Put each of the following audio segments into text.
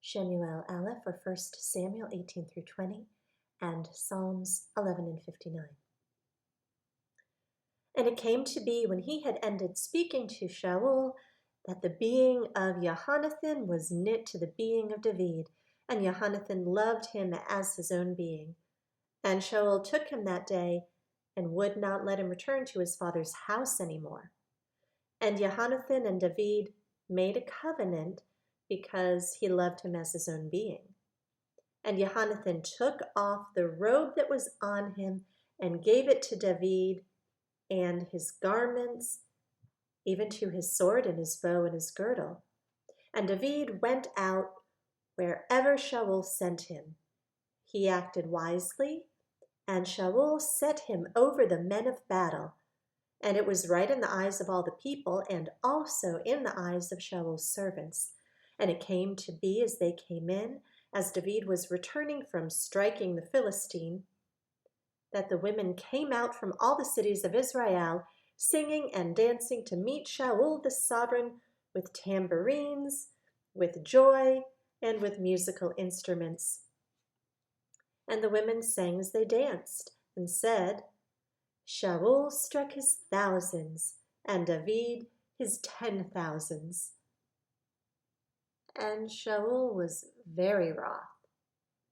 Shemuel Aleph for 1 Samuel 18 through 20, and Psalms 11 and 59. And it came to be when he had ended speaking to Shaul that the being of Yohanathan was knit to the being of Dawid, and Yohanathan loved him as his own being. And Shaul took him that day and would not let him return to his father's house any more. And Yohanathan and Dawid made a covenant because he loved him as his own being. And Yohanathan took off the robe that was on him and gave it to Dawid, and his garments, even to his sword and his bow and his girdle. And Dawid went out wherever Shaul sent him. He acted wisely, and Shaul set him over the men of battle. And it was right in the eyes of all the people, and also in the eyes of Shaul's servants. And it came to be as they came in, as Dawid was returning from striking the Philistine, that the women came out from all the cities of Israel, singing and dancing to meet Shaul the sovereign with tambourines, with joy, and with musical instruments. And the women sang as they danced, and said, Shaul struck his thousands, and Dawid his 10,000s. And Shaul was very wroth,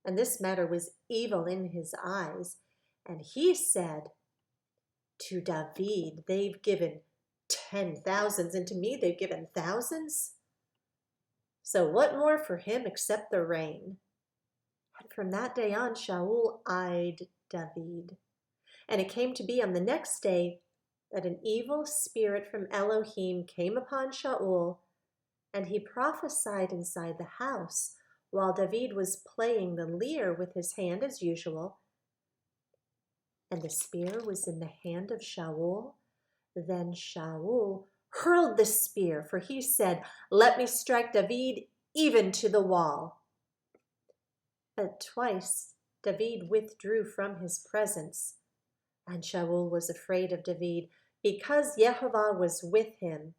and this matter was evil in his eyes. And he said, to Dawid they've given 10,000s, and to me they've given thousands. So what more for him except the rain? And from that day on Shaul eyed Dawid. And it came to be on the next day that an evil spirit from Elohim came upon Shaul, and he prophesied inside the house while Dawid was playing the lyre with his hand as usual. And the spear was in the hand of Shaul. Then Shaul hurled the spear, for he said, let me strike Dawid even to the wall. But twice Dawid withdrew from his presence, and Shaul was afraid of Dawid, because Jehovah was with him.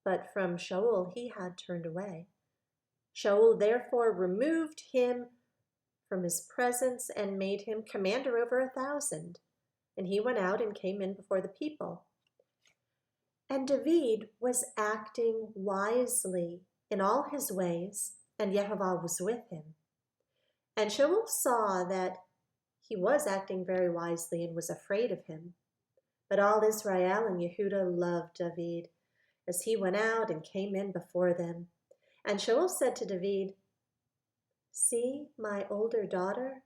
But from Shaul he had turned away. Shaul therefore removed him from his presence and made him commander over 1,000. And he went out and came in before the people. And Dawid was acting wisely in all his ways, and Jehovah was with him. And Shaul saw that he was acting very wisely and was afraid of him. But all Israel and Yehudah loved Dawid, as he went out and came in before them. And Shaul said to Dawid, see my older daughter,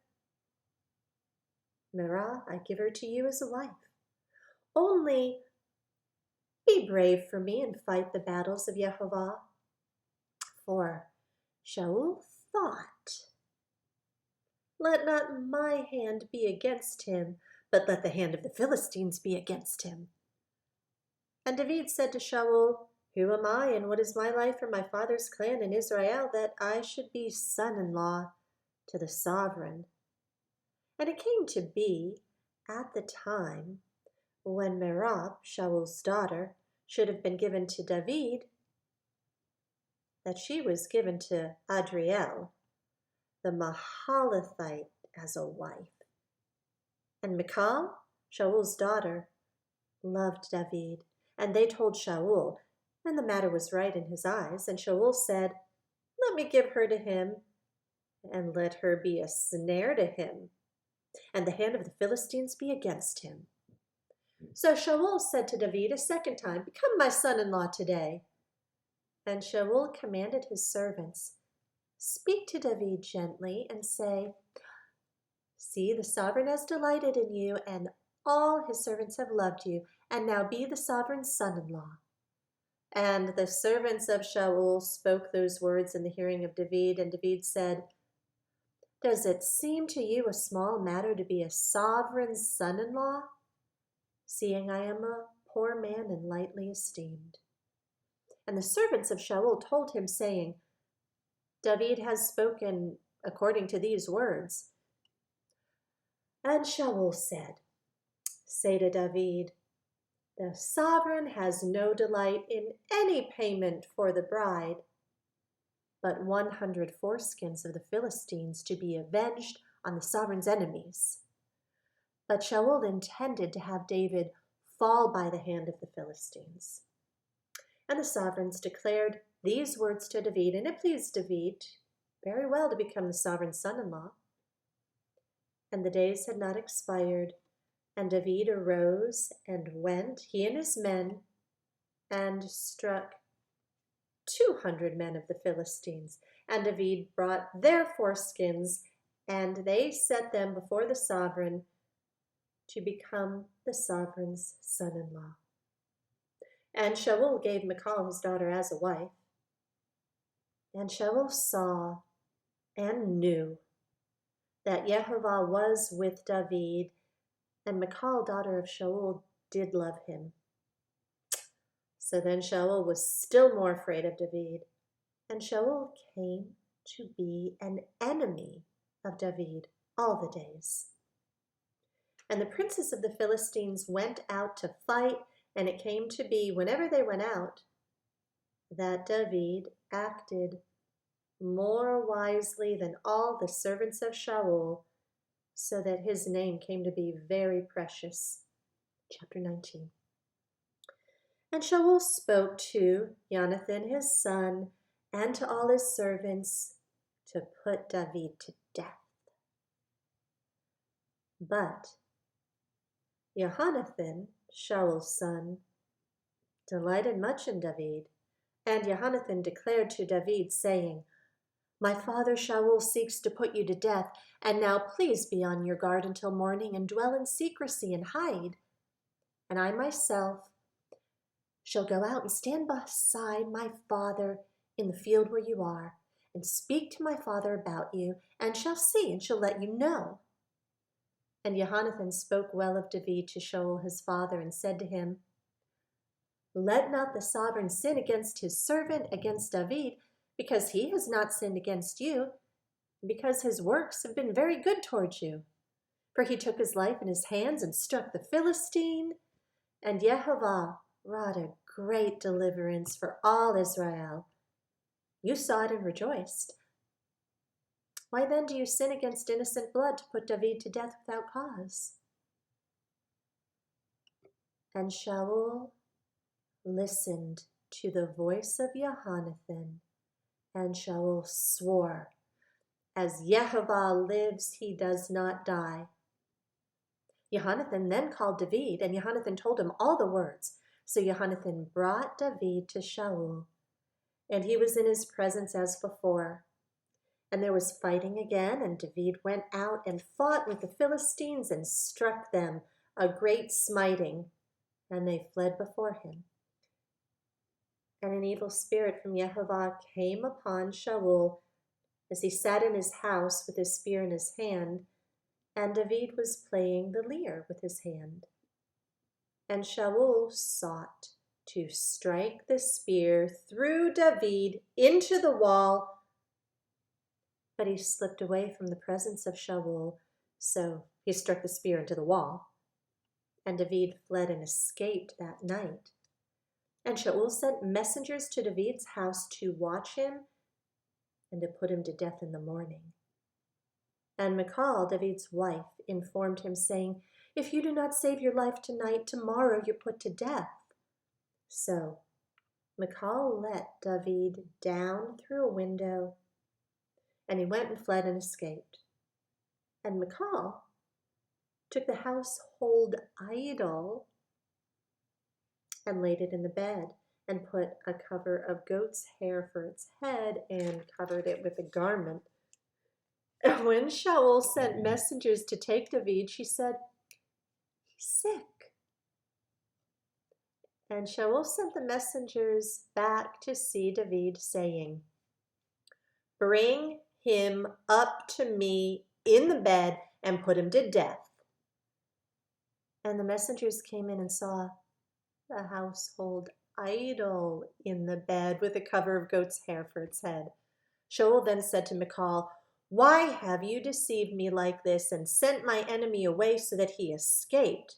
Merah, I give her to you as a wife. Only be brave for me and fight the battles of Jehovah. For Shaul thought, let not my hand be against him, but let the hand of the Philistines be against him. And Dawid said to Shaul, who am I, and what is my life or my father's clan in Israel, that I should be son-in-law to the sovereign? And it came to be at the time when Merab, Shaul's daughter, should have been given to Dawid, that she was given to Adriel, the Mahalathite, as a wife. And Michal, Shaul's daughter, loved Dawid, and they told Shaul, and the matter was right in his eyes. And Shaul said, let me give her to him, and let her be a snare to him, and the hand of the Philistines be against him. So Shaul said to Dawid a second time, become my son-in-law today. And Shaul commanded his servants, speak to Dawid gently and say, see, the sovereign has delighted in you, and all his servants have loved you, and now be the sovereign's son-in-law. And the servants of Shaul spoke those words in the hearing of Dawid, and Dawid said, does it seem to you a small matter to be a sovereign's son-in-law, seeing I am a poor man and lightly esteemed? And the servants of Shaul told him, saying, Dawid has spoken according to these words. And Shaul said, say to Dawid, the sovereign has no delight in any payment for the bride. but 100 foreskins of the Philistines to be avenged on the sovereign's enemies. But Shaul intended to have David fall by the hand of the Philistines. And the sovereigns declared these words to David, and it pleased David very well to become the sovereign's son-in-law. And the days had not expired, and David arose and went, he and his men, and struck 200 men of the Philistines. And David brought their foreskins, and they set them before the sovereign to become the sovereign's son-in-law. And Shaul gave Michal his daughter as a wife. And Shaul saw and knew that Jehovah was with David, and Michal, daughter of Shaul, did love him. So then Shaul was still more afraid of David, and Shaul came to be an enemy of David all the days. And the princes of the Philistines went out to fight, and it came to be, whenever they went out, that David acted more wisely than all the servants of Shaul, so that his name came to be very precious. Chapter 19. And Shaul spoke to Yohanathan his son and to all his servants to put David to death. But Yohanathan, Shaul's son, delighted much in David, and Yohanathan declared to David, saying, My father Shaul seeks to put you to death, and now please be on your guard until morning, and dwell in secrecy and hide. And I myself shall go out and stand beside my father in the field where you are, and speak to my father about you, and shall see, and shall let you know. And Yohanathan spoke well of David to Shaul his father, and said to him, Let not the sovereign sin against his servant, against David, because he has not sinned against you, because his works have been very good towards you. For he took his life in his hands and struck the Philistine, and Jehovah wrought a great deliverance for all Israel. You saw it and rejoiced. Why then do you sin against innocent blood to put David to death without cause? And Shaul listened to the voice of Yohanathan, and Shaul swore, As Jehovah lives, he does not die. Yohanathan then called David, and Yohanathan told him all the words. So Yohanathan brought David to Shaul, and he was in his presence as before. And there was fighting again, and David went out and fought with the Philistines and struck them a great smiting, and they fled before him. And an evil spirit from Jehovah came upon Shaul as he sat in his house with his spear in his hand, and David was playing the lyre with his hand. And Shaul sought to strike the spear through David into the wall, but he slipped away from the presence of Shaul, so he struck the spear into the wall. And David fled and escaped that night. And Shaul sent messengers to David's house to watch him and to put him to death in the morning. And Michal, David's wife, informed him, saying, If you do not save your life tonight, tomorrow you're put to death. So Michal let David down through a window, and he went and fled and escaped. And Michal took the household idol and laid it in the bed, and put a cover of goat's hair for its head, and covered it with a garment. And when Shaul sent messengers to take David, she said, He's sick. And Shaul sent the messengers back to see David, saying, Bring him up to me in the bed and put him to death. And the messengers came in and saw the household idol in the bed with a cover of goat's hair for its head. Shaul then said to Michal, Why have you deceived me like this and sent my enemy away so that he escaped?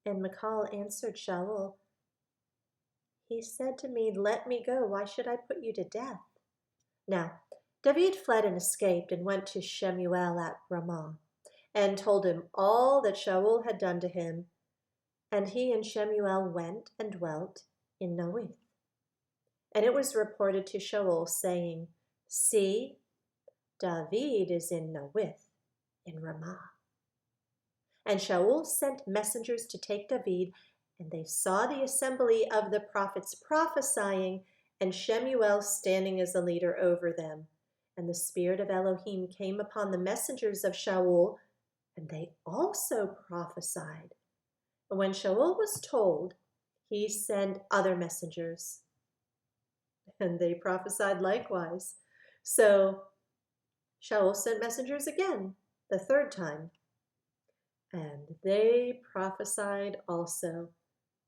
And Michal answered Shaul, He said to me, Let me go. Why should I put you to death? Now, David fled and escaped and went to Shemuel at Ramah and told him all that Shaul had done to him. And he and Shemuel went and dwelt in Noeth. And it was reported to Shaul, saying, See, David is in Noeth in Ramah. And Shaul sent messengers to take David, and they saw the assembly of the prophets prophesying, and Shemuel standing as a leader over them. And the spirit of Elohim came upon the messengers of Shaul, and they also prophesied. But when Shaul was told, he sent other messengers, and they prophesied likewise. So Shaul sent messengers again, the third time, and they prophesied also.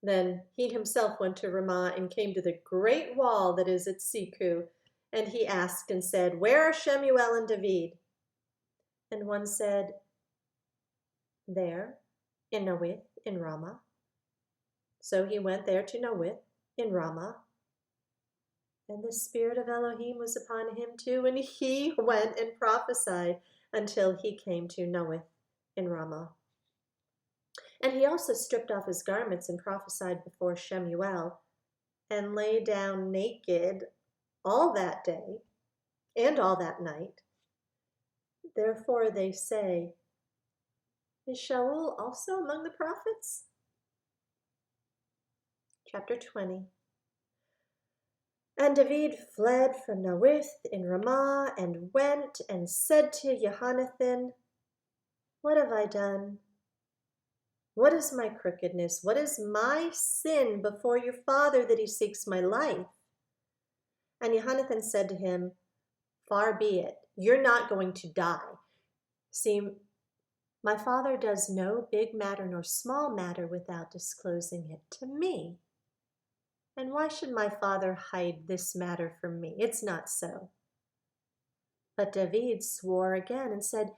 Then he himself went to Ramah and came to the great wall that is at Siku, and he asked and said, Where are Shemuel and David? And one said, There, in Noeth, in Ramah. So he went there to Noeth, in Ramah. And the spirit of Elohim was upon him too, and he went and prophesied until he came to Noeth, in Ramah. And he also stripped off his garments and prophesied before Shemuel, and lay down naked all that day and all that night. Therefore they say, Is Shaul also among the prophets? Chapter 20. And David fled from Noeth in Ramah, and went and said to Yohanathan, What have I done? What is my crookedness? What is my sin before your father that he seeks my life? And Yohanathan said to him, Far be it, you're not going to die. See, my father does no big matter nor small matter without disclosing it to me. And why should my father hide this matter from me? It's not so. But David swore again and said,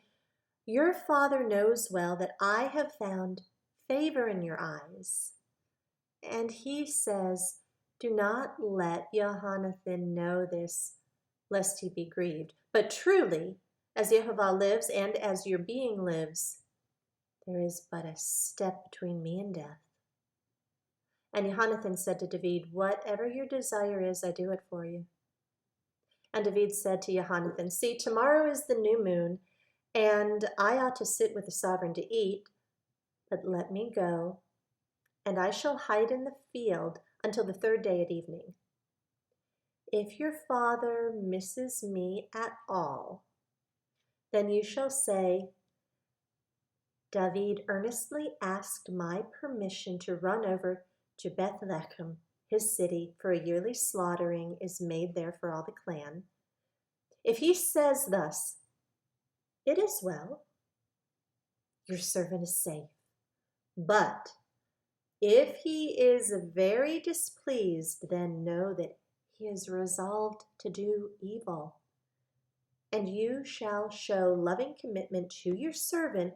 Your father knows well that I have found favor in your eyes. And he says, Do not let Yohanathan know this, lest he be grieved. But truly, as Yehovah lives and as your being lives, there is but a step between me and death. And Yohanathan said to David, Whatever your desire is, I do it for you. And David said to Yohanathan, See, tomorrow is the new moon, and I ought to sit with the sovereign to eat, but let me go, and I shall hide in the field until the third day at evening. If your father misses me at all, then you shall say, David earnestly asked my permission to run over to Bethlehem, his city, for a yearly slaughtering is made there for all the clan. If he says thus, It is well, your servant is safe. But if he is very displeased, then know that he is resolved to do evil. And you shall show loving commitment to your servant,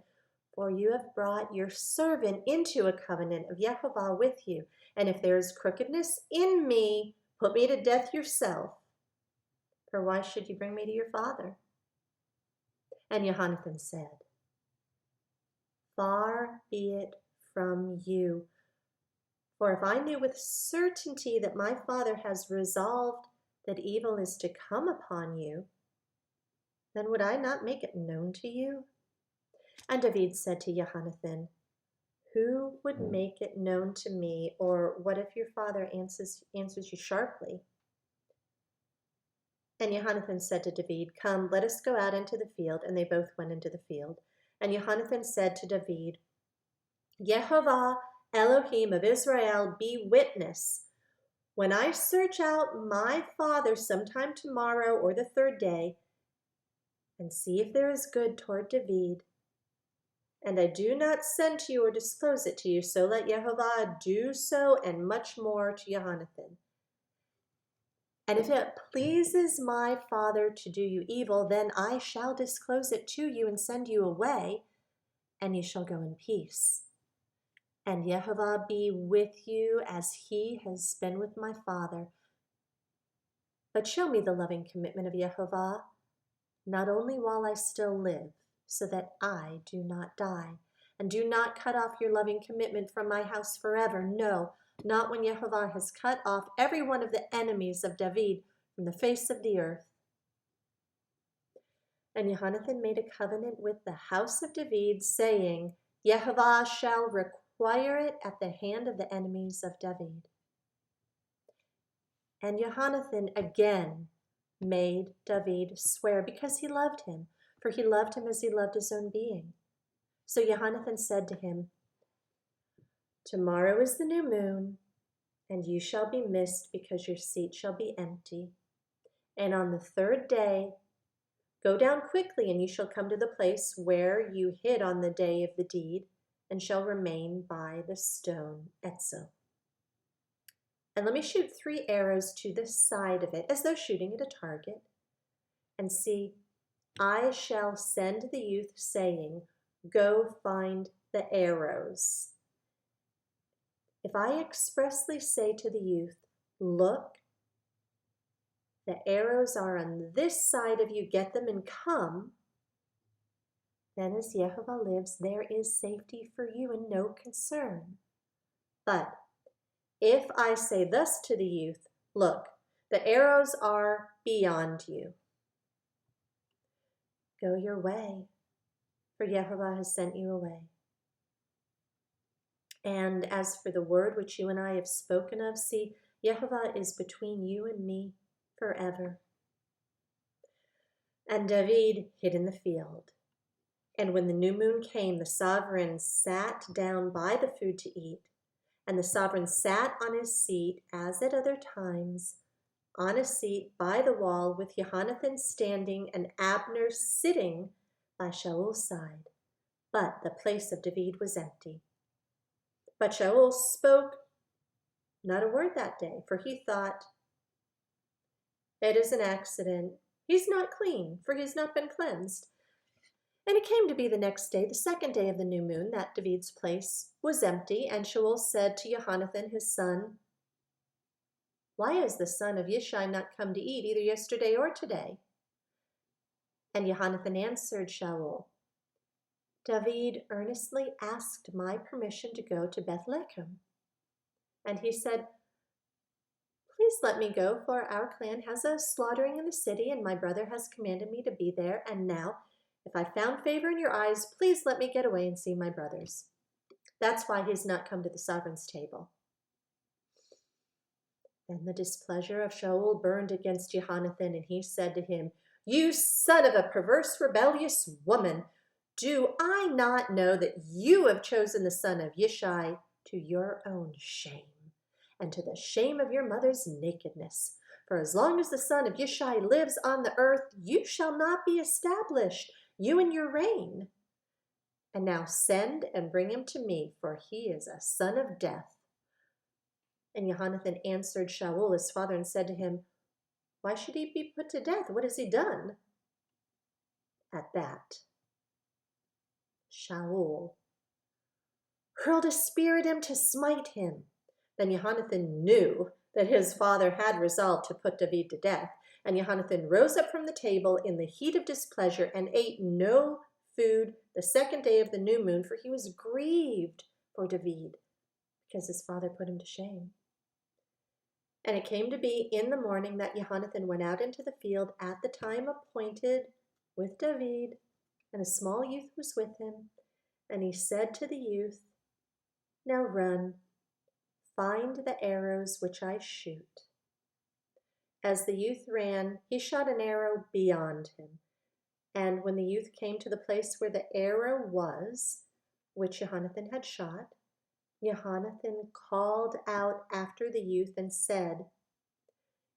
for you have brought your servant into a covenant of Yehovah with you. And if there is crookedness in me, put me to death yourself. For why should you bring me to your father? And Yohanathan said, Far be it from you. For if I knew with certainty that my father has resolved that evil is to come upon you, then would I not make it known to you? And David said to Yohanathan, Who would make it known to me, or what if your father answers you sharply? And Yohanathan said to David, Come, let us go out into the field. And they both went into the field. And Yohanathan said to David, Yehovah, Elohim of Israel, be witness. When I search out my father sometime tomorrow or the third day, and see if there is good toward David, and I do not send to you or disclose it to you, so let Yehovah do so and much more to Yohanathan. And if it pleases my father to do you evil, then I shall disclose it to you and send you away, and you shall go in peace. And Yehovah be with you as he has been with my father. But show me the loving commitment of Yehovah, not only while I still live, so that I do not die. And do not cut off your loving commitment from my house forever. No, not when Yehovah has cut off every one of the enemies of Dawid from the face of the earth. And Yohanathan made a covenant with the house of Dawid, saying, Yehovah shall require it at the hand of the enemies of Dawid. And Yohanathan again made Dawid swear, because he loved him, for he loved him as he loved his own being. So Yohanathan said to him, Tomorrow is the new moon, and you shall be missed, because your seat shall be empty. And on the third day, go down quickly, and you shall come to the place where you hid on the day of the deed, and shall remain by the stone Etzel. And let me shoot 3 arrows to the side of it, as though shooting at a target. And see, I shall send the youth, saying, Go find the arrows. If I expressly say to the youth, Look, the arrows are on this side of you, get them and come, then as Yehovah lives, there is safety for you and no concern. But if I say thus to the youth, Look, the arrows are beyond you, go your way, for Yehovah has sent you away. And as for the word which you and I have spoken of, see, Yehovah is between you and me forever. And Dawid hid in the field. And when the new moon came, the sovereign sat down by the food to eat. And the sovereign sat on his seat, as at other times, on a seat by the wall, with Yohanathan standing and Abner sitting by Shaul's side. But the place of Dawid was empty. But Shaul spoke not a word that day, for he thought, It is an accident. He's not clean, for he's not been cleansed. And it came to be the next day, the second day of the new moon, that David's place was empty. And Shaul said to Yohanathan his son, Why has the son of Yishai not come to eat, either yesterday or today? And Yohanathan answered Shaul, Dawid earnestly asked my permission to go to Bethlehem. And he said, Please let me go, for our clan has a slaughtering in the city, and my brother has commanded me to be there. And now, if I found favor in your eyes, please let me get away and see my brothers. That's why he's not come to the sovereign's table. Then the displeasure of Shaul burned against Yohanathan, and he said to him, You son of a perverse, rebellious woman, do I not know that you have chosen the son of Yishai to your own shame, and to the shame of your mother's nakedness? For as long as the son of Yishai lives on the earth, you shall not be established, you and your reign. And now send and bring him to me, for he is a son of death. And Yohanathan answered Shaul his father and said to him, Why should he be put to death? What has he done? At that, Shaul hurled a spear at him to smite him. Then Yohanathan knew that his father had resolved to put Dawid to death. And Yohanathan rose up from the table in the heat of displeasure and ate no food the second day of the new moon, for he was grieved for Dawid, because his father put him to shame. And it came to be in the morning that Yohanathan went out into the field at the time appointed with Dawid, and a small youth was with him. And he said to the youth, Now run, find the arrows which I shoot. As the youth ran, he shot an arrow beyond him. And when the youth came to the place where the arrow was, which Yohanathan had shot, Yohanathan called out after the youth and said,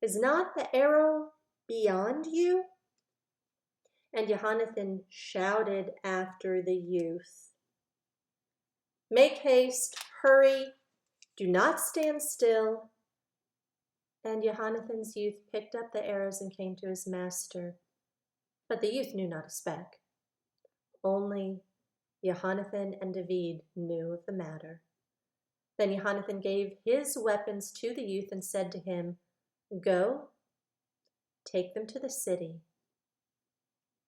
Is not the arrow beyond you? And Yohanathan shouted after the youth, Make haste, hurry, do not stand still. And Yohanathan's youth picked up the arrows and came to his master. But the youth knew not a speck. Only Yohanathan and Dawid knew of the matter. Then Yohanathan gave his weapons to the youth and said to him, Go, take them to the city.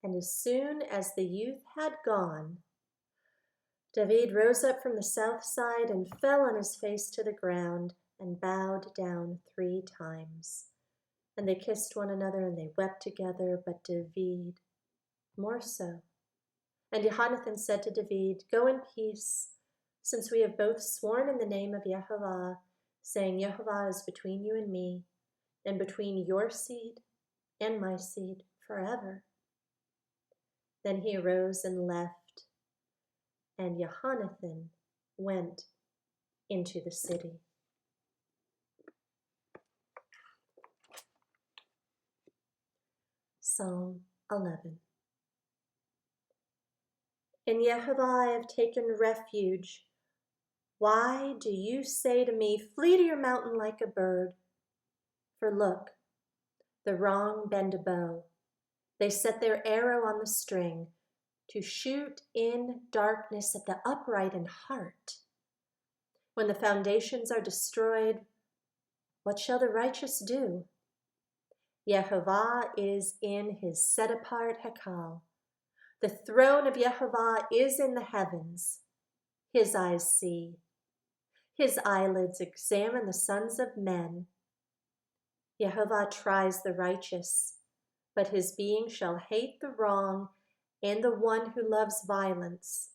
And as soon as the youth had gone, Dawid rose up from the south side and fell on his face to the ground and bowed down 3 times. And they kissed one another and they wept together, but Dawid more so. And Yohanathan said to Dawid, "Go in peace, since we have both sworn in the name of Yehovah, saying, Yehovah is between you and me, and between your seed and my seed forever." Then he arose and left, and Yohanathan went into the city. Psalm 11. In Yehovah I have taken refuge. Why do you say to me, "Flee to your mountain like a bird"? For look, the wrong bend a bow. They set their arrow on the string to shoot in darkness at the upright in heart. When the foundations are destroyed, what shall the righteous do? Yehovah is in his set-apart Hekal. The throne of Yehovah is in the heavens. His eyes see. His eyelids examine the sons of men. Yehovah tries the righteous, but his being shall hate the wrong and the one who loves violence.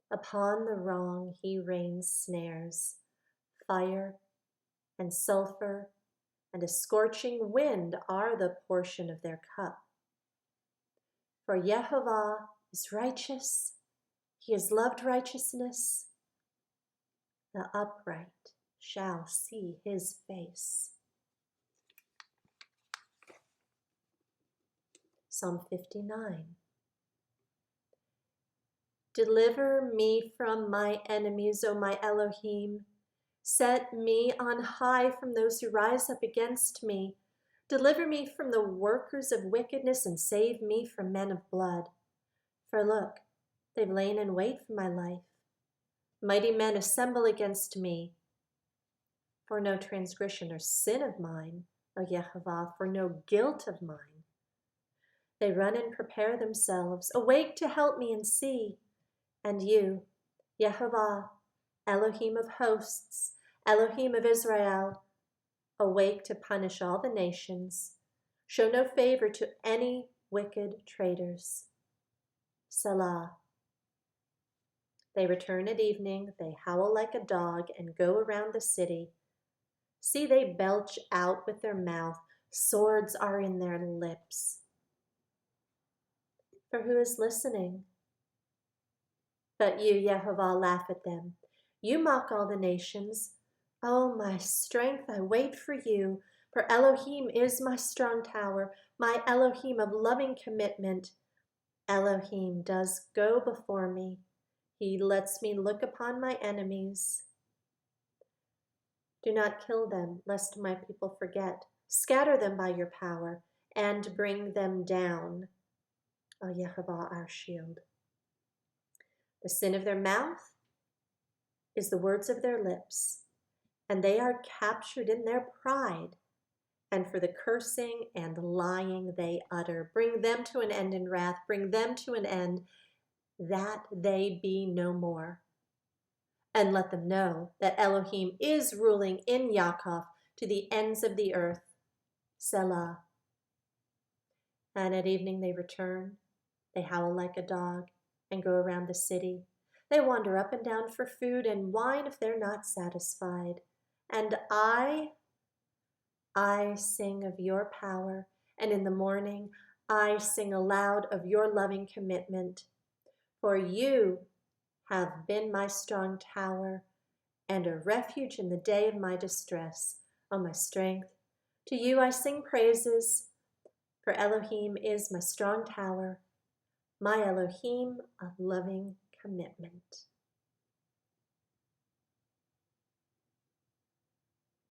Upon the wrong he rains snares, fire and sulfur and a scorching wind are the portion of their cup. For Yehovah is righteous, he has loved righteousness. The upright shall see his face. Psalm 59. Deliver me from my enemies, O my Elohim. Set me on high from those who rise up against me. Deliver me from the workers of wickedness and save me from men of blood. For look, they've lain in wait for my life. Mighty men assemble against me. For no transgression or sin of mine, O Yehovah, for no guilt of mine. They run and prepare themselves. Awake to help me and see. And you, Yehovah, Elohim of hosts, Elohim of Israel, awake to punish all the nations. Show no favor to any wicked traitors. Selah. They return at evening, they howl like a dog and go around the city. See, they belch out with their mouth, swords are in their lips. For who is listening? But you, Yehovah, laugh at them. You mock all the nations. Oh, my strength, I wait for you, for Elohim is my strong tower, my Elohim of loving commitment. Elohim does go before me. He lets me look upon my enemies. Do not kill them, lest my people forget. Scatter them by your power, and bring them down. O Yehovah, our shield. The sin of their mouth is the words of their lips, and they are captured in their pride, and for the cursing and lying they utter. Bring them to an end in wrath, bring them to an end, that they be no more. And let them know that Elohim is ruling in Yaakov to the ends of the earth. Selah. And at evening they return. They howl like a dog and go around the city. They wander up and down for food and wine if they're not satisfied. And I sing of your power, and in the morning I sing aloud of your loving commitment. For you have been my strong tower and a refuge in the day of my distress. O my strength, to you I sing praises, for Elohim is my strong tower, my Elohim of loving commitment.